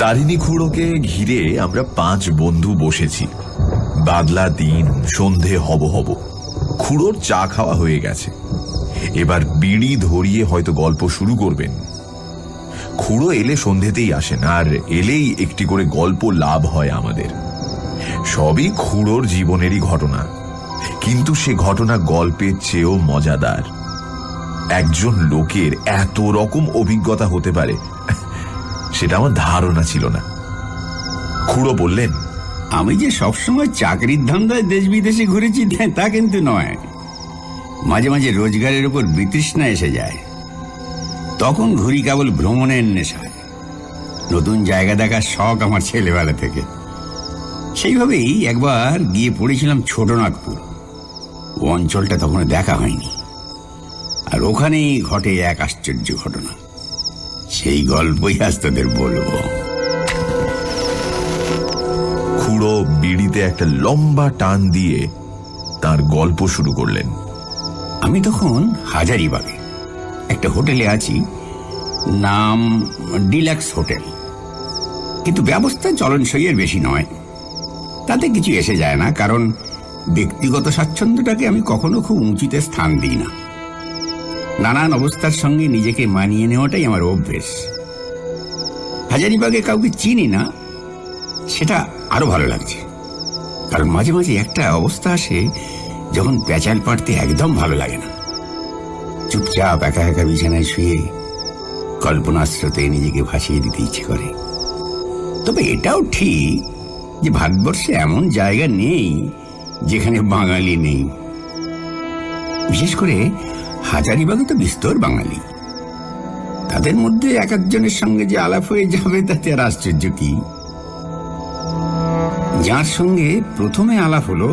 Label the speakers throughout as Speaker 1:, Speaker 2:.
Speaker 1: তারিণী খুড়োকে ঘিরে আমরা 5 বন্ধু বসেছি। বাদলা দিন, সন্ধে হব হব। খুড়োর চা খাওয়া হয়ে গেছে, এবার বিড়ি ধরিয়ে হয়তো গল্প শুরু করবেন। খুড়ো এলে সন্ধেতেই আসেন, আর এলেই একটি করে গল্প লাভ হয় আমাদের। সবই খুড়োর জীবনেরই ঘটনা, কিন্তু সে ঘটনা গল্পের চেয়েও মজাদার। একজন লোকের এত রকম অভিজ্ঞতা হতে পারে সেটা আমার ধারণা ছিল না। খুড়ো বললেন,
Speaker 2: আমি যে সবসময় চাকরির ধান্দায় দেশ বিদেশে ঘুরেছি তা কিন্তু নয়। মাঝে মাঝে রোজগারের উপর বিতৃষ্ণা এসে যায়, তখন ঘুরি কেবল ভ্রমণের নেশায়। নতুন জায়গা দেখার শখ আমার ছেলেবেলা থেকে। সেইভাবেই একবার গিয়ে পড়েছিলাম ছোটনাগপুর। ও অঞ্চলটা তখন দেখা হয়নি, আর ওখানেই ঘটে এক আশ্চর্য ঘটনা। সেই গল্পই আজ তোদের বলবো।
Speaker 1: খুড়ো বিড়িতে একটা লম্বা টান দিয়ে তার গল্প শুরু করলেন।
Speaker 2: আমি তখন হাজারিবাগে একটা হোটেলে আছি, নাম ডিলাক্স হোটেল, কিন্তু ব্যবস্থা চলনসইয়ের বেশি নয়। তাতে কিছু এসে যায় না, কারণ ব্যক্তিগত স্বাচ্ছন্দ্যটাকে আমি কখনো খুব উঁচুতে স্থান দিই না। নানান অবস্থার সঙ্গে নিজেকে মানিয়ে নেওয়াটাই আমার অভ্যেস। হাজারিবাগে কাউকে চিনি না, সেটা আরো ভালো লাগছে, কারণ মাঝে মাঝে একটা অবস্থা আসে যখন প্যাচাল পাড়তে একদম ভালো লাগে না। চুপচাপ একা একা বিছানায় শুয়ে কল্পনার স্রোতে নিজেকে ভাসিয়ে দিতে ইচ্ছে করে। তবে এটাও ঠিক যে ভারতবর্ষে এমন জায়গা নেই যেখানে বাঙালি নেই। বিশেষ করে হাজারিবাগে তো বিস্তর বাঙালি। তাদের মধ্যে এক একজনের সঙ্গে যে আলাপ হয়ে যাবে তাতে আর আশ্চর্য কি। যার সঙ্গে প্রথমে আলাপ হলো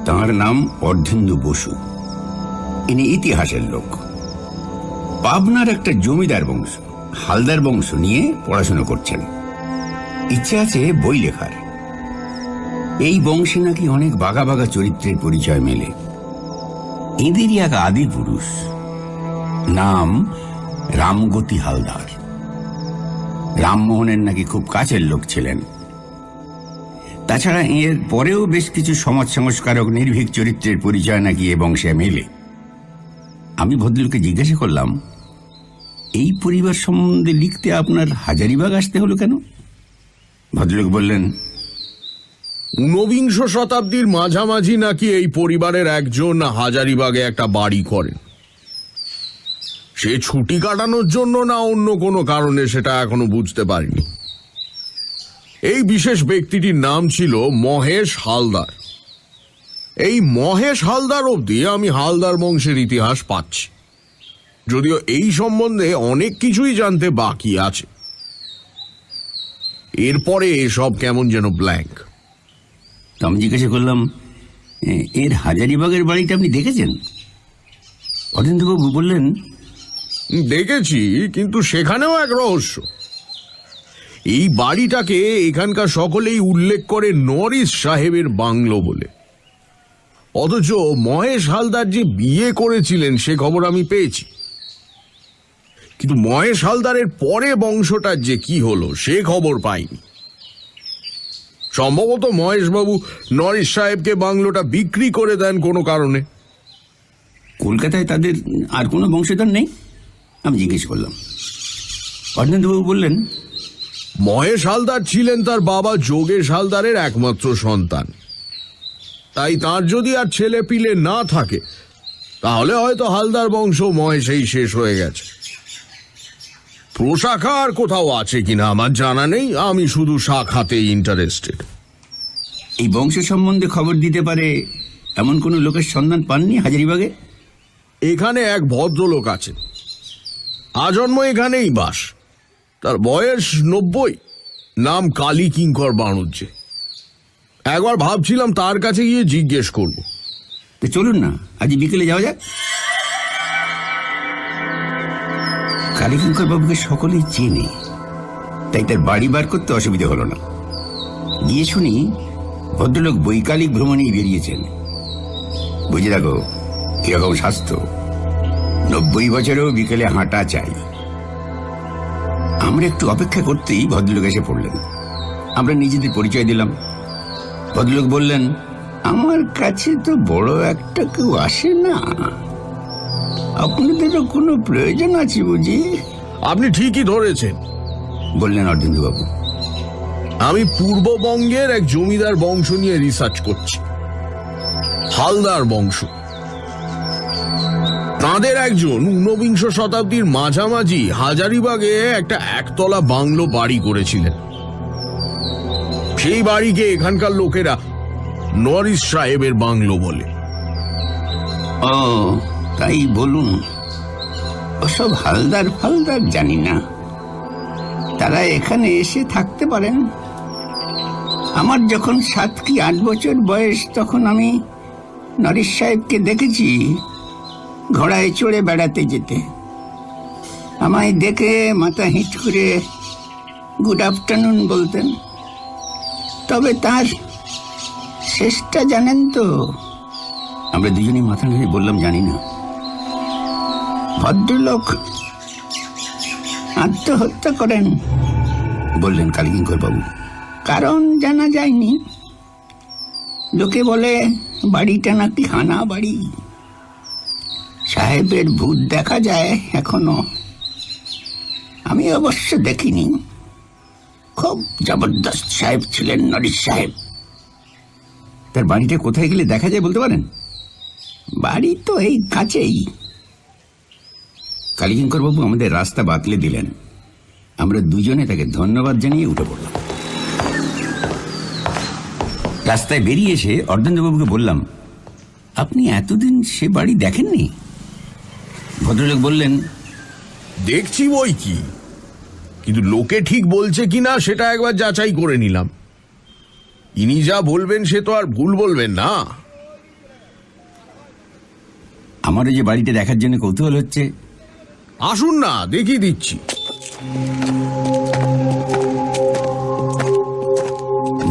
Speaker 2: তাঁর নাম অর্ধেন্দু বসু। ইনি ইতিহাসের লোক। পাবনার একটা জমিদার বংশ, হালদার বংশ নিয়ে পড়াশোনা করছেন। ইচ্ছে আছে বই লেখার। এই বংশে নাকি অনেক বাঘা বাঘা চরিত্রের পরিচয় মেলে। এদেরই এক আদি পুরুষ, নাম রামগতি হালদার। রামমোহনের নাকি খুব কাছের লোক ছিলেন। তাছাড়া এর পরেও বেশ কিছু সমাজ সংস্কারক নির্ভীক চরিত্রের পরিচয় নাকি এ বংশে মেলে। আমি ভদ্রলোককে জিজ্ঞাসা করলাম, এই পরিবার সম্বন্ধে লিখতে আপনার হাজারিবাগ আসতে হলো কেন? ভদ্রলোক বললেন,
Speaker 3: 19 শতাব্দীর মাঝামাঝি নাকি এই পরিবারের একজন হাজারিবাগে একটা বাড়ি করেন। সে ছুটি কাটানোর জন্য না অন্য কোনো কারণে সেটা এখনো বুঝতে পারিনি। এই বিশেষ ব্যক্তিটির নাম ছিল মহেশ হালদার। এই মহেশ হালদার অবধি আমি হালদার বংশের ইতিহাস পাচ্ছি, যদিও এই সম্বন্ধে অনেক কিছুই জানতে বাকি আছে। এরপরে এসব কেমন যেন ব্ল্যাঙ্ক।
Speaker 2: তো আমি জিজ্ঞাসা করলাম, এর হাজারিবাগের বাড়িটা আপনি দেখেছেন? অধীন্দ্রবাবু বললেন,
Speaker 3: দেখেছি, কিন্তু সেখানেও এক রহস্য। এই বাড়িটাকে এখানকার সকলেই উল্লেখ করে নরিস সাহেবের বাংলো বলে, অথচ মহেশ হালদার যে বিয়ে করেছিলেন সে খবর আমি পেয়েছি। কিন্তু মহেশ হালদারের পরে বংশটার যে কি হলো সে খবর পাইনি। সম্ভবত মহেশবাবু নরিস সাহেবকে বাংলোটা বিক্রি করে দেন কোনো কারণে।
Speaker 2: কলকাতায় তাদের আর কোনো বংশধর নেই? আমি জিজ্ঞেস করলাম। অধীন্দ্রবাবু বললেন,
Speaker 3: মহেশ হালদার ছিলেন তার বাবা যোগেশ হালদারের একমাত্র সন্তান। তাই তার যদি আর ছেলে পিলে না থাকে তাহলে হয়তো হালদার বংশ মহেশেই শেষ হয়ে গেছে। প্রশাখা আর কোথাও আছে কিনা আমার জানা নেই, আমি শুধু শাখাতেই ইন্টারেস্টেড।
Speaker 2: এই বংশ সম্বন্ধে খবর দিতে পারে এমন কোনো লোকের সন্ধান পাননি হাজারিবাগে?
Speaker 3: এখানে এক ভদ্রলোক আছেন, আজন্ম এখানেই বাস। তার বয়স 90, নাম কালী কিঙ্কর বাণুজ্যে। একবার ভাবছিলাম তার কাছে গিয়ে জিজ্ঞেস করব।
Speaker 2: তো চলুন না, আজ বিকেলে যাওয়া যাক। কালীকিঙ্কর বাবুকে সকলেই চেনে, তাই তার বাড়ি বার করতে অসুবিধা হলো না। গিয়ে শুনি ভদ্রলোক বৈকালিক ভ্রমণেই বেরিয়েছেন। বুঝে রাখো কিরকম স্বাস্থ্য, 90 বছরেও বিকেলে হাঁটা চাই। আমরা একটু অপেক্ষা করতেই ভদ্রলোক এসে পড়লেন। আমরা নিজেদের পরিচয় দিলাম। ভদ্রলোক বললেন, আমার কাছে তো বড় একটা কেউ আসে না, আপনাদেরও কোনো প্রয়োজন আছে বুঝি?
Speaker 3: আপনি ঠিকই ধরেছেন,
Speaker 2: বললেন অর্ধেন্দুবাবু।
Speaker 3: আমি পূর্ববঙ্গের এক জমিদার বংশ নিয়ে রিসার্চ করছি, হালদার বংশ। তাঁদের একজন ঊনবিংশ শতাব্দীর মাঝামাঝি হাজারিবাগে একটা একতলা বাংলো বাড়ি করেছিলেন। সেই বাড়িকে এখানকার লোকেরা নরিস সাহেবের বাংলো বলে।
Speaker 2: ও তাই বলুন, ওসব হালদার ফালদার জানি না, তারা এখানে এসে থাকতে পারেন। আমার যখন 7 কি 8 বছর বয়স, তখন আমি নরিস সাহেবকে দেখেছি ঘোড়ায় চড়ে বেড়াতে যেতে। আমায় দেখে মাথা হিট করে গুড আফটারনুন বলতেন। তবে তার শেষটা জানেন তো? আমরা দুজনেই মাথা নেড়ে বললাম, জানি না। ভদ্রলোক আত্মহত্যা করেন, বললেন কালীকিঙ্কর বাবু। কারণ জানা যায়নি, লোকে বলে বাড়িটা নাকি হানা বাড়ি। সাহেবের ভূত দেখা যায় এখনো, আমি অবশ্য দেখিনি। খুব জবরদস্ত সাহেব ছিলেন নরিস সাহেব। তার বাড়িটা কোথায় গেলে দেখা যায় বলতে পারেন? বাড়ি তো এই কাছেই। কালীকিঙ্কর বাবু আমাদের রাস্তা বাতলে দিলেন। আমরা দুজনে তাকে ধন্যবাদ জানিয়ে উঠে পড়লাম। রাস্তায় বেরিয়ে এসে অর্ধেন্দুবাবুকে বললাম, আপনি এতদিন সে বাড়ি দেখেননি? ভদ্রলোক বললেন,
Speaker 3: দেখছি বই কি, কিন্তু লোকে ঠিক বলছে কিনা সেটা একবার যাচাই করে নিলাম। ইনি যা বলবেন সে তো আর ভুল বলবেন না।
Speaker 2: আমারও যে বাড়িটা দেখার জন্য কৌতূহল হচ্ছে।
Speaker 3: আসুন না, দেখিয়ে দিচ্ছি।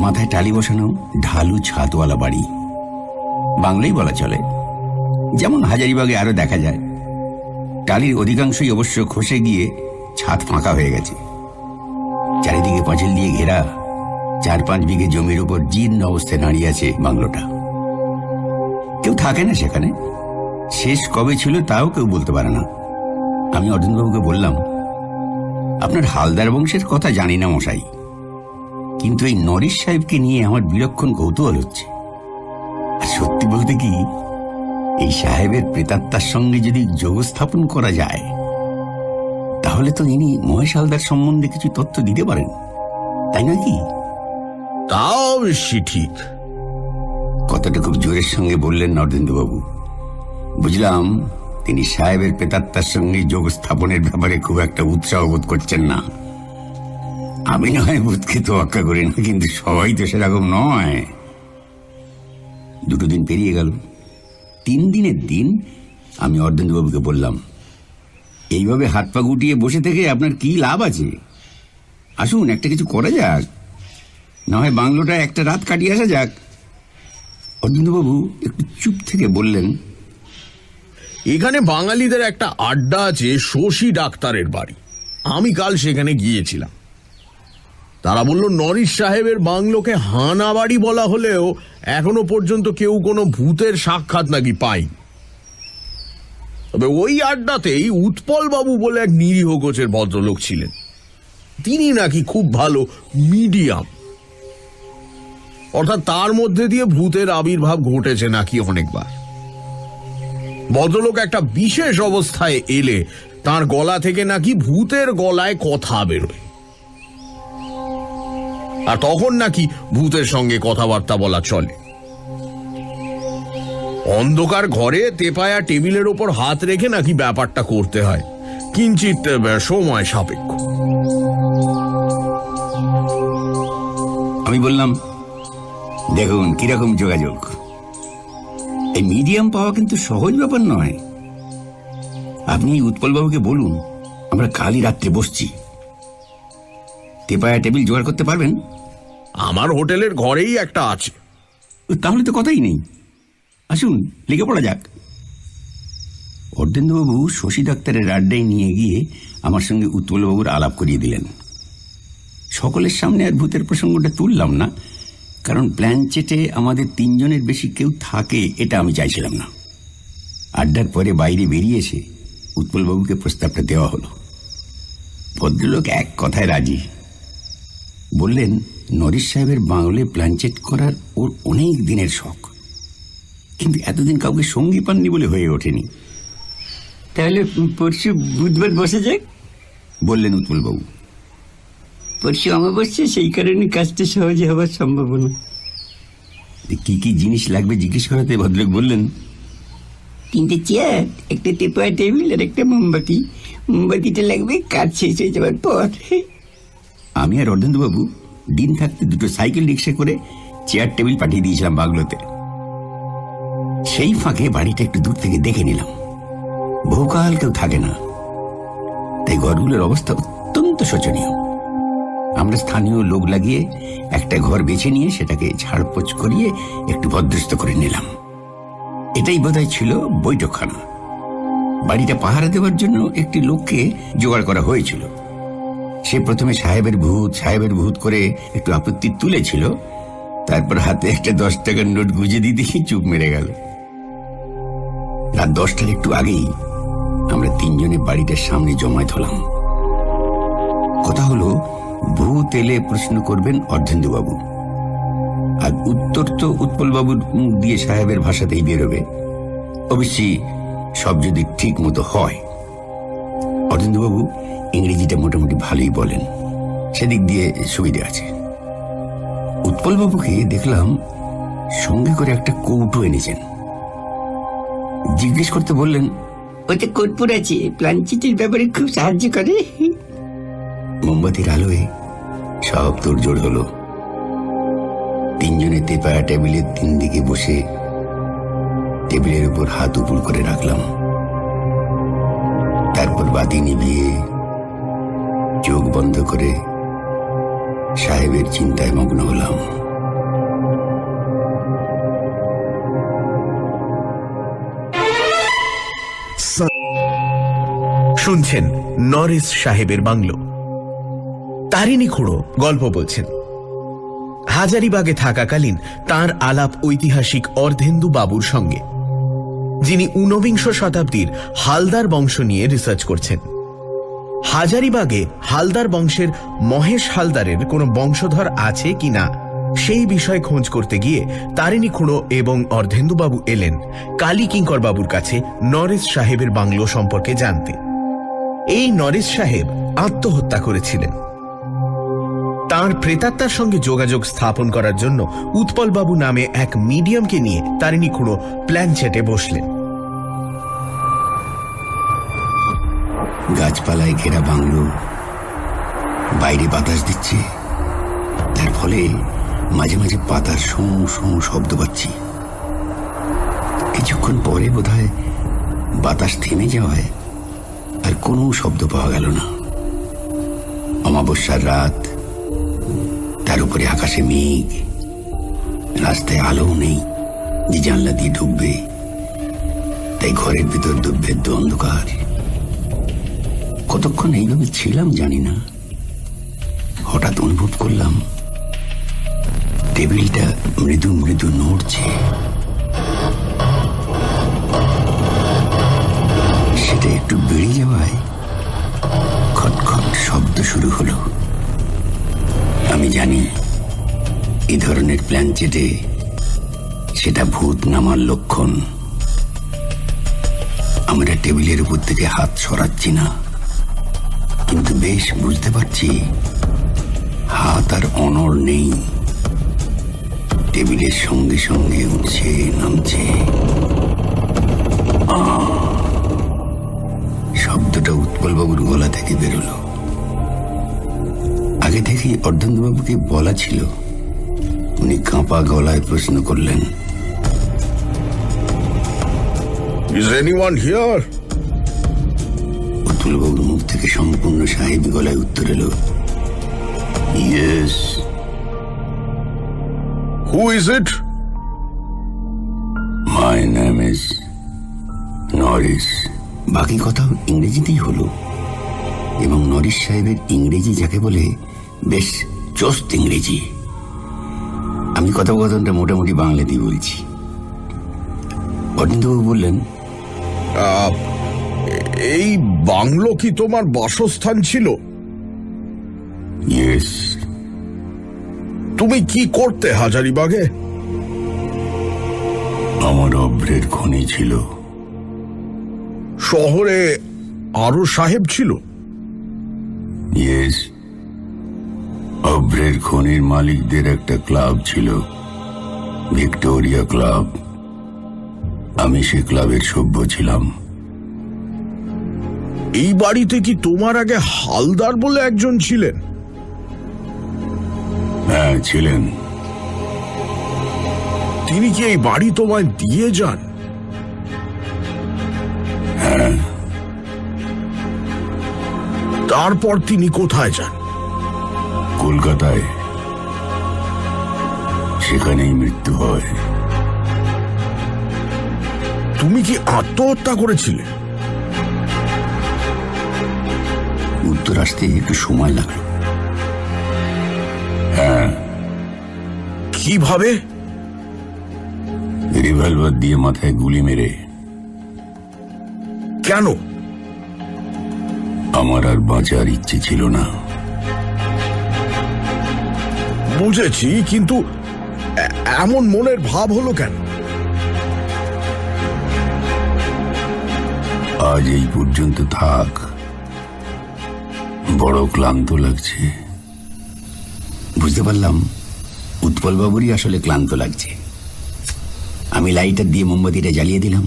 Speaker 2: মাথায় টালি বসানো ঢালু ছাদওয়ালা বাড়ি, বাংলাই বলা চলে, যেমন হাজারিবাগে আরো দেখা যায়। টালির অধিকাংশই অবশ্য খসে গিয়ে ছাদ ফাঁকা হয়ে গেছে। চারিদিকে পাঁচিল দিয়ে ঘেরা 4-5 বিঘে জমির উপর জীর্ণ অবস্থায় দাঁড়িয়ে আছে বাংলোটা। কেউ থাকে না সেখানে, শেষ কবে ছিল তাও কেউ বলতে পারে না। আমি অর্জুনবাবুকে বললাম, আপনার হালদার বংশের কথা জানি না মশাই, কিন্তু এই নরিস সাহেবকে নিয়ে আমার বিলক্ষণ কৌতূহল হচ্ছে। আর সত্যি বলতে কি, এই সাহেবের প্রেতাত্মার সঙ্গে যদি যোগ স্থাপন করা যায়, তাহলে তো ইনি মহেশ হালদার সম্বন্ধে কিছু তথ্য দিতে পারেন, তাই নয় কি?
Speaker 3: তাও অবশ্যই ঠিক।
Speaker 2: কথাটা খুব জোরের সঙ্গে বললেন নরেন্দ্রবাবু। বুঝলাম তিনি সাহেবের প্রেতাত্মার সঙ্গে যোগ স্থাপনের ব্যাপারে খুব একটা উৎসাহ বোধ করছেন না। আমি না হয় বোধকে তোয়াক্কা করি না, কিন্তু সবাই তো সেরকম নয়। 2 দিন পেরিয়ে গেল। 3 দিনের দিন আমি অর্ধেন্দুবাবুকে বললাম, এইভাবে হাত পা গুটিয়ে বসে থেকে আপনার কি লাভ আছে? আসুন একটা কিছু করা যাক, না হয় বাংলোটা একটা রাত কাটিয়ে আসা যাক। অর্ধেন্দুবাবু একটু চুপ থেকে বললেন,
Speaker 3: এখানে বাঙালিদের একটা আড্ডা আছে, শশী ডাক্তারের বাড়ি। আমি কাল সেখানে গিয়েছিলাম। তারা বলল নরিস সাহেবের বাংলোকে হানা বাড়ি বলা হলেও এখনো পর্যন্ত কেউ কোনো ভূতের সাক্ষাৎ নাকি পায়নি। তবে ওই আড্ডাতেই উৎপল বাবু বলে এক নিরীহ গোছের ভদ্রলোক ছিলেন। তিনি নাকি খুব ভালো মিডিয়াম, অর্থাৎ তার মধ্যে দিয়ে ভূতের আবির্ভাব ঘটেছে নাকি অনেকবার। ভদ্রলোক একটা বিশেষ অবস্থায় এলে তার গলা থেকে নাকি ভূতের গলায় কথা বেরোয়, আর তখন নাকি ভূতের সঙ্গে কথাবার্তা বলা চলে। অন্ধকার ঘরে তেপায়া টেবিলের ওপর হাত রেখে নাকি ব্যাপারটা করতে হয়, কিঞ্চিত সময় সাপেক্ষ।
Speaker 2: আমি বললাম, দেখুন কিরকম যোগাযোগ। এই মিডিয়াম পাওয়া কিন্তু সহজ ব্যাপার নয়। আপনি উৎপলবাবুকে বলুন, আমরা কালই রাত্রে বসছি। তেপায়া টেবিল জোগাড় করতে পারবেন?
Speaker 3: আমার হোটেলের ঘরেই একটা আছে।
Speaker 2: তাহলে তো কথাই নেই, আসুন লেগে পড়া যাক। অর্ধেন্দুবাবু শশী ডাক্তারের আড্ডায় নিয়ে গিয়ে আমার সঙ্গে উৎপলবাবুর আলাপ করিয়ে দিলেন। সকলের সামনে আর ভূতের প্রসঙ্গটা তুললাম না, কারণ প্ল্যানচেটে আমাদের 3 জনের বেশি কেউ থাকে এটা আমি চাইছিলাম না। আড্ডার পরে বাইরে বেরিয়ে এসে উৎপলবাবুকে প্রস্তাবটা দেওয়া হলো। ভদ্রলোক এক কথায় রাজি। বললেন নরিস সাহেবের বাংলোয় প্ল্যানচেট করার ওর অনেক দিনের শখ, কিন্তু এতদিন কাউকে সঙ্গী পাননি বলে হয়ে ওঠেনি।
Speaker 4: তাহলে পরশু বুধবার বসে যাক,
Speaker 2: বললেন উৎপলবাবু।
Speaker 4: পরশু অমাবস্যা, সেই কারণে কাজটা সহজে হবার সম্ভাবনা।
Speaker 2: কি কি জিনিস লাগবে জিজ্ঞেস করাতে ভদ্রলোক বললেন
Speaker 4: 3টে চেয়ার, একটা টেপা টেবিল আর একটা মোমবাতি। মোমবাতিটা লাগবে কাজ শেষ হয়ে যাওয়ার পর।
Speaker 2: আমি আর অর্ধেন্দুবাবু দিন থাকতে 2টো সাইকেল রিক্সা করে চেয়ার টেবিল পাঠিয়ে দিয়েছিলাম বাংলোতে। সেই ফাঁকে বাড়িটা একটু দূর থেকে দেখে নিলাম। বহুকাল কেউ থাকে না, তাই ঘরগুলোর অবস্থা অত্যন্ত শোচনীয়। আমরা স্থানীয় লোক লাগিয়ে একটা ঘর বেছে নিয়ে সেটাকে ঝাড়পোছ করিয়ে একটু ভদ্রস্ত করে নিলাম। এটাই বোধহয় ছিল বৈঠকখানা। বাড়িটা পাহারা দেওয়ার জন্য একটি লোককে জোগাড় করা হয়েছিল। সে প্রথমে সাহেবের ভূত করে একটু আপত্তি তুলেছিল, তারপর হাতে একটা 10 টাকার নোট গুঁজে দিতে চুপ মেরে গেল। রাত 10টার একটু আগেই আমরা 3 জনে বাড়িটার সামনে জমায়েত হলাম। কথা হলো ভূত এলে প্রশ্ন করবেন অর্ধেন্দুবাবু, আর উত্তর তো উৎপলবাবুর মুখ দিয়ে সাহেবের ভাষাতেই বেরোবে। অবশ্যই সব যদি ঠিক মতো হয়। অর্ধেন্দুবাবু ইংরেজিটা মোটামুটি ভালোই বলেন, সেদিক দিয়ে সুবিধে আছে। উৎপলবাবুকে দেখলাম সঙ্গে করে একটা কৌটো এনেছেন। জিজ্ঞেস করতে বললেন
Speaker 4: ওতে কর্পূর আছে, প্ল্যানচেটের ব্যাপারে খুব সাহায্য করে।
Speaker 2: মোমবাতির আলোয় সব তোড়জোড় হলো। 3 জনে তেপা টেবিলের 3 দিকে বসে টেবিলের উপর হাত উপর করে রাখলাম। তারপর বাতি নিভিয়ে চোখ বন্ধ করে সাহেবের চিন্তায় মগ্ন হলাম।
Speaker 5: শুনছেন নরিস সাহেবের বাংলো। তারিণী খুড়ো গল্প বলছেন। হাজারিবাগে থাকাকালীন তার আলাপ ঐতিহাসিক অর্ধেন্দু বাবুর সঙ্গে, যিনি ঊনবিংশ শতাব্দীর হালদার বংশ নিয়ে রিসার্চ করছেন। হাজারিবাগে হালদার বংশের মহেশ হালদারের কোনো বংশধর আছে কিনা সেই বিষয়ে খোঁজ করতে গিয়ে তারিণী খুড়ো এবং অর্ধেন্দুবাবু এলেন কালী কিঙ্কর বাবুর কাছে নরিস সাহেবের বাংলো সম্পর্কে জানতে। এই নরিস সাহেব আত্মহত্যা করেছিলেন। তাঁর প্রেতাত্মার সঙ্গে যোগাযোগ স্থাপন করার জন্য উৎপলবাবু নামে এক মিডিয়ামকে নিয়ে তারিণী খুড়ো প্ল্যানচেটে বসলেন।
Speaker 2: গাছপালায় ঘেরা বাংলো, বাইরে বাতাস দিচ্ছে, তার ফলে মাঝে মাঝে পাতার শোঁ শোঁ শব্দ পাচ্ছি। কিছুক্ষণ পরে বোধহয় বাতাস থেমে যাওয়ায় আর কোনো শব্দ পাওয়া গেল না। অমাবস্যার রাত, তার উপরে আকাশে মেঘ, রাস্তায় আলো নেই যে জানলা দিয়ে ঢুকবে, তাই ঘরের ভিতর দুর্ভেদ্য অন্ধকার। কতক্ষণ এইভাবে ছিলাম জানি না। হঠাৎ অনুভব করলাম টেবিলটা মৃদু মৃদু নড়ছে। সেটা একটু বেড়ে যাওয়ায় খটখট শব্দ শুরু হলো। আমি জানি এই ধরনের প্ল্যানচেটে সেটা ভূত নামার লক্ষণ। আমরা টেবিলের উপর থেকে হাত সরাচ্ছি না, কিন্তু বেশ বুঝতে পারছি হাত আর অনড় নেই। টেবিলের সঙ্গে সঙ্গে উঠছে নামছে। শব্দটা উৎপলবাবুর গলা থেকে বেরোলো। আগে থেকেই অর্ধেন্দুবাবুকে বলা ছিল। উনি কাঁপা গলায় প্রশ্ন করলেন,
Speaker 3: Is anyone here?
Speaker 2: উৎপলবাবুর মুখ থেকে সম্পূর্ণ সাহেবী গলায় উত্তর এলো, yes.
Speaker 3: Who is it?
Speaker 2: My name is Norris. বাকি কথা ইংরেজিতেই হলো। এবং নরিস সাহেবের ইংরেজি যাকে বলে বেশ চোস্ত ইংরেজি। আমি কথোপকথনটা মোটামুটি বাংলাতেই বলছি। অরবিন্দবাবু বললেন,
Speaker 3: এই বাংলো কি তোমার বাসস্থান ছিল?
Speaker 2: ইয়েস।
Speaker 3: তুমি কি করতে হাজারিবাগে?
Speaker 2: আমার অভ্রের খনি ছিল।
Speaker 3: শহরে আরো সাহেব ছিল?
Speaker 2: ইয়েস। অভ্রের খনির মালিকদের একটা ক্লাব ছিল, ভিক্টোরিয়া ক্লাব। আমি সে ক্লাবের সভ্য ছিলাম।
Speaker 3: এই বাড়িতে কি তোমার আগে হালদার বলে একজন ছিলেন?
Speaker 2: হ্যাঁ, ছিলেন।
Speaker 3: তিনি কি এই বাড়ি তোমায় দিয়ে যান?
Speaker 2: হ্যাঁ।
Speaker 3: তারপর তিনি কোথায় যান?
Speaker 2: কলকাতায়। সেখানেই মৃত্যু হয়।
Speaker 3: তুমি কি আত্মহত্যা করেছিলে?
Speaker 2: উত্তর আসতে একটু সময় লাগলো। হ্যাঁ।
Speaker 3: কিভাবে?
Speaker 2: রিভলভার দিয়ে মাথায় গুলি মেরে।
Speaker 3: কেন?
Speaker 2: আমার আর বাঁচার ইচ্ছে ছিল না।
Speaker 3: বুঝেছি, কিন্তু এমন মনের ভাব হলো কেন?
Speaker 2: আজ এই পর্যন্ত থাক, বড় ক্লান্ত লাগছে। বুঝতে পারলাম উৎপলবাবুরই আসলে ক্লান্ত লাগছে। আমি লাইটার দিয়ে মোমবাতিটা জ্বালিয়ে দিলাম।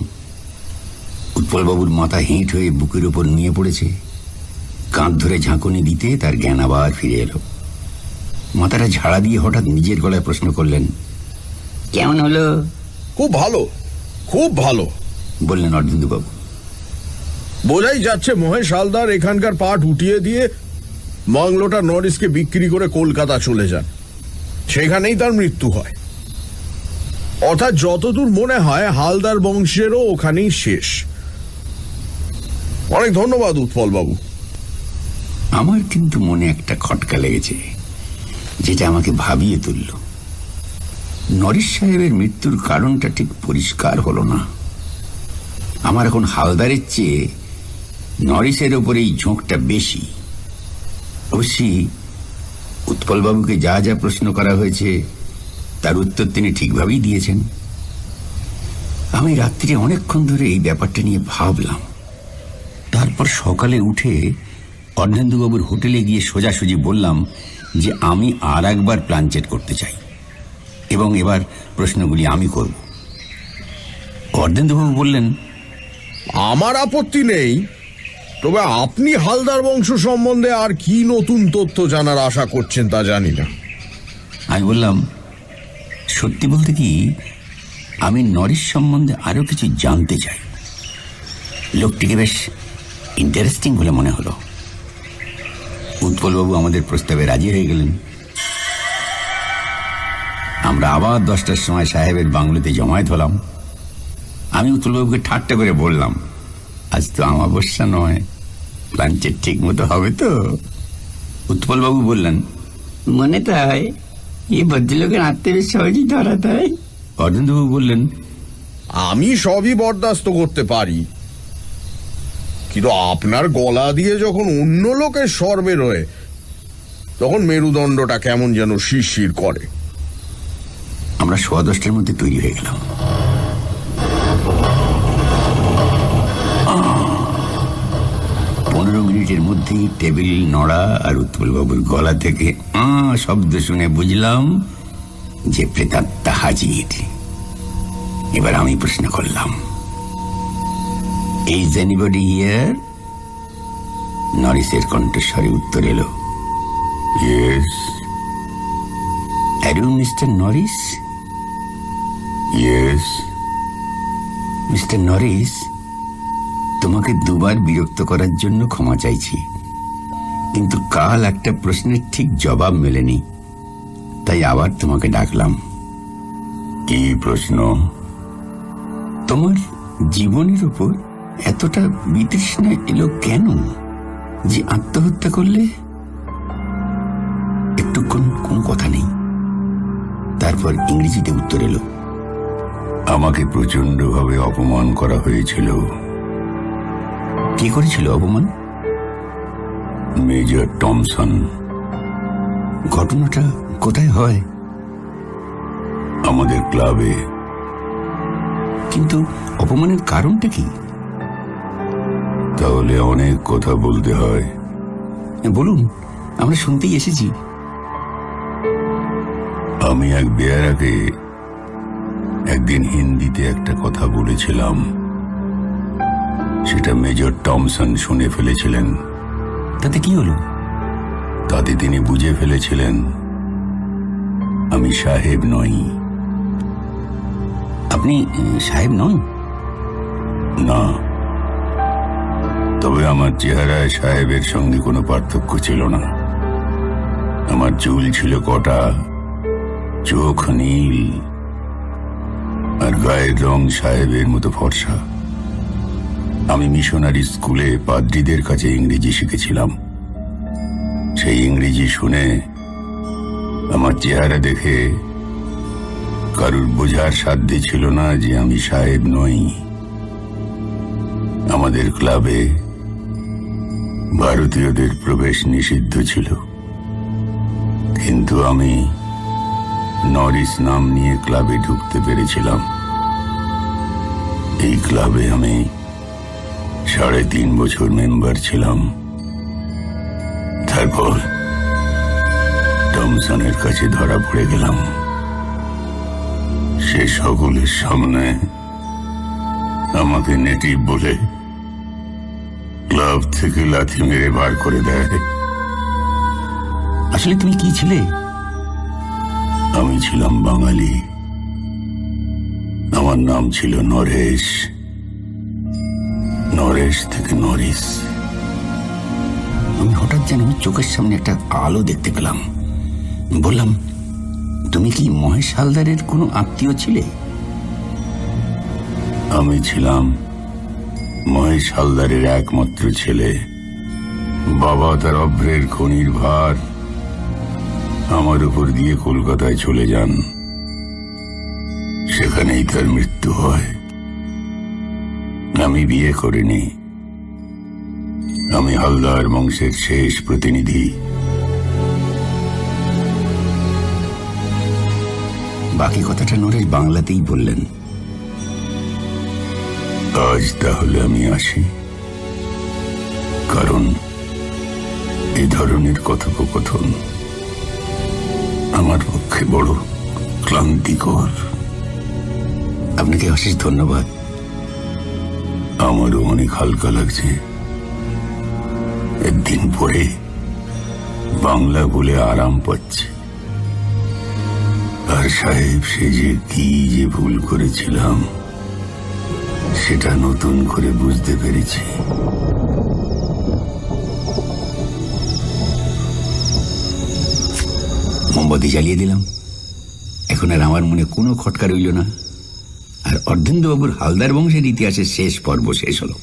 Speaker 2: উৎপলবাবুর মাথা হেঁট হয়ে বুকের উপর নিয়ে পড়েছে। কাঁধ ধরে ঝাঁকুনি দিতে তার জ্ঞান আবার ফিরে এলো। মাথাটা ঝাড়া দিয়ে হঠাৎ নিজের গলায় প্রশ্ন করলেন,
Speaker 4: কেমন হলো?
Speaker 3: খুব ভালো, খুব ভালো
Speaker 2: বললেন অরবিন্দবাবু।
Speaker 3: বোঝাই যাচ্ছে মহেশ হালদার এখানকার পাট উঠিয়ে দিয়ে বাংলোটা নরিসকে বিক্রি করে কলকাতা চলে যান। সেখানেই তার মৃত্যু হয়। অর্থাৎ যতদূর মনে হয় হালদার বংশেরও ওখানেই শেষ। অনেক ধন্যবাদ উৎপল বাবু।
Speaker 2: আমার কিন্তু মনে একটা খটকা লেগেছে, যেটা আমাকে ভাবিয়ে তুলল। নরিস সাহেবের মৃত্যুর কারণটা ঠিক পরিষ্কার হলো না। আমার এখন হালদারের চেয়ে নরিসের ওপর এই ঝোঁকটা বেশি। অবশ্যই উৎপলবাবুকে যা যা প্রশ্ন করা হয়েছে তার উত্তর তিনি ঠিকভাবেই দিয়েছেন। আমি রাত্রিরে অনেকক্ষণ ধরে এই ব্যাপারটা নিয়ে ভাবলাম। তারপর সকালে উঠে অর্ধেন্দুবাবুর হোটেলে গিয়ে সোজাসুজি বললাম যে আমি আর একবার প্ল্যানচেট করতে চাই এবং এবার প্রশ্নগুলি আমি করব। অর্ধেন্দুবাবু বললেন,
Speaker 3: আমার আপত্তি নেই, তবে আপনি হালদার বংশ সম্বন্ধে আর কি নতুন তথ্য জানার আশা করছেন তা জানি না।
Speaker 2: আমি বললাম, সত্যি বলতে কি আমি নরিস সম্বন্ধে আরো কিছু জানতে চাই। লোকটিকে বেশ ইন্টারেস্টিং বলে মনে হলো। উৎপলবাবু আমাদের প্রস্তাবে রাজি হয়ে গেলেন। আমরা আবার 10টার সময় সাহেবের বাংলোতে জমায়েত হলাম। আমি উৎপলবাবুকে ঠাট্টা করে বললাম, আজ তো অমাবস্যা নয়, প্ল্যানচেট ঠিক মতো হবে তো? উৎপলবাবু বললেন,
Speaker 4: মনে তো হয় এই ভদ্রলোকের আত্মে বেশ সহজেই ধরা দেয়।
Speaker 2: অরবিন্দবাবু বললেন,
Speaker 3: আমি সবই বরদাস্ত করতে পারি, কিন্তু আপনার গলা দিয়ে যখন অন্য লোকের স্বর বেরোয় তখন মেরুদণ্ডটা কেমন যেন শিরশির করে।
Speaker 2: আমরা 10:15 মধ্যে তৈরি হয়ে গেলাম। 15 মিনিটের মধ্যেই টেবিল নড়া আর উৎপলবাবুর গলা থেকে শব্দ শুনে বুঝলাম যে প্রেতাত্মা হাজির। এবার আমি প্রশ্ন করলাম, ইজ এনিবডি হিয়ার? নরিসের কণ্ঠস্বরে উত্তর এলো, yes. Are you mister Norris? Yes. Mister Norris, তোমাকে দুবার বিরক্ত করার জন্য ক্ষমা চাইছি, কিন্তু কাল একটা প্রশ্নের ঠিক জবাব মেলেনি, তাই আবার তোমাকে ডাকলাম। কি প্রশ্ন? তোমার জীবনের উপর এতটা বিতৃষ্ণা এলো কেন? যে আত্মহত্যা করলে? একটুক্ষণ কোনো কথা নেই, তারপর ইংরেজিতে উত্তর এলো, আমাকে প্রচন্ডভাবে অপমান করা হয়েছিল। কে করেছিল অপমান? Major Thomson. ঘটনাটা কোথায় হয়? আমাদের ক্লাবে। কিন্তু অপমানের কারণটা কি? তাহলে অনেক কথা বলতে হয়। বলুন, আমরা শুনতেই এসেছি। আমি এক বেয়ারাকে একদিন হিন্দিতে একটা কথা বলেছিলাম, সেটা মেজর টমসন শুনে ফেলেছিলেন। তাতে কি হলো? তাতে তিনি বুঝে ফেলেছিলেন আমি সাহেব নই। আপনি সাহেব নন? না, তবে আমার চেহারায় সাহেবের সঙ্গে কোনো পার্থক্য ছিল না। আমার চুল ছিল কটা, চোখ নীল, আর গায়ের রং সাহেবের মতো ফর্সা। আমি মিশনারি স্কুলে পাদ্রীদের কাছে ইংরেজি শিখেছিলাম। সেই ইংরেজি শুনে আমার চেহারা দেখে কারুর বোঝার সাধ্যে ছিল না যে আমি সাহেব নই। আমাদের ক্লাবে ভারতীয়দের প্রবেশ নিষিদ্ধ ছিল, কিন্তু আমি নরিস নাম নিয়ে ক্লাবে ঢুকতে পেরেছিলাম। এই ক্লাবে আমি 3.5 বছর মেম্বার ছিলাম। তারপর টমসনের কাছে ধরা পড়ে গেলাম। সে সকলের সামনে আমাকে নেটিভ বলে ক্লাব থেকে লাথি মেরে বার করে দেয়। আসলে তুমি কি ছিলে? আমি ছিলাম বাঙালি। আমার নাম ছিল নরেশ। নরেশ থেকে নরিস। আমি হঠাৎ যেন চোখের সামনে একটা আলো দেখতে পেলাম। বললাম, তুমি কি মহেশ হালদারের কোনো আত্মীয় ছিলে? আমি ছিলাম মহেশ হালদারের একমাত্র ছেলে। বাবা তার অভ্রের খনির ভার আমার উপর দিয়ে কলকাতায় চলে যান। সেখানেই তার মৃত্যু হয়। আমি বিয়ে করিনি। আমি হালদার বংশের শেষ প্রতিনিধি। বাকি কথাটা নরেশ বাংলাতেই বললেন। আজ তাহলে আমি আসি, কারণ এ ধরনের কথোপকথন আমার পক্ষে বড় ক্লান্তিকর। আপনাকে অশেষ ধন্যবাদ। আমারও অনেক হালকা লাগছে। একদিন পরে বাংলা বলে আরাম পাচ্ছে। আর সাহেব সেজে কি যে ভুল করেছিলাম সেটা নতুন করে বুঝতে পেরেছি। মোমবাতি জ্বালিয়ে দিলাম। এখন আর আমার মনে কোনো খটকা রইল না। আর অর্ধেন্দুবাবুর হালদার বংশের ইতিহাসের শেষ পর্ব শেষ হলো।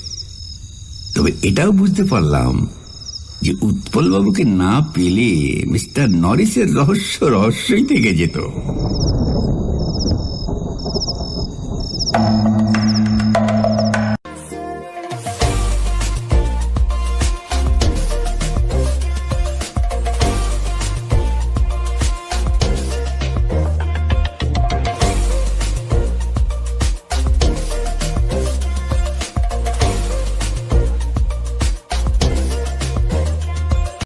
Speaker 2: তবে এটাও বুঝতে পারলাম যে উৎপলবাবুকে না পেলে মিস্টার নরিসের রহস্যই থেকে যেত।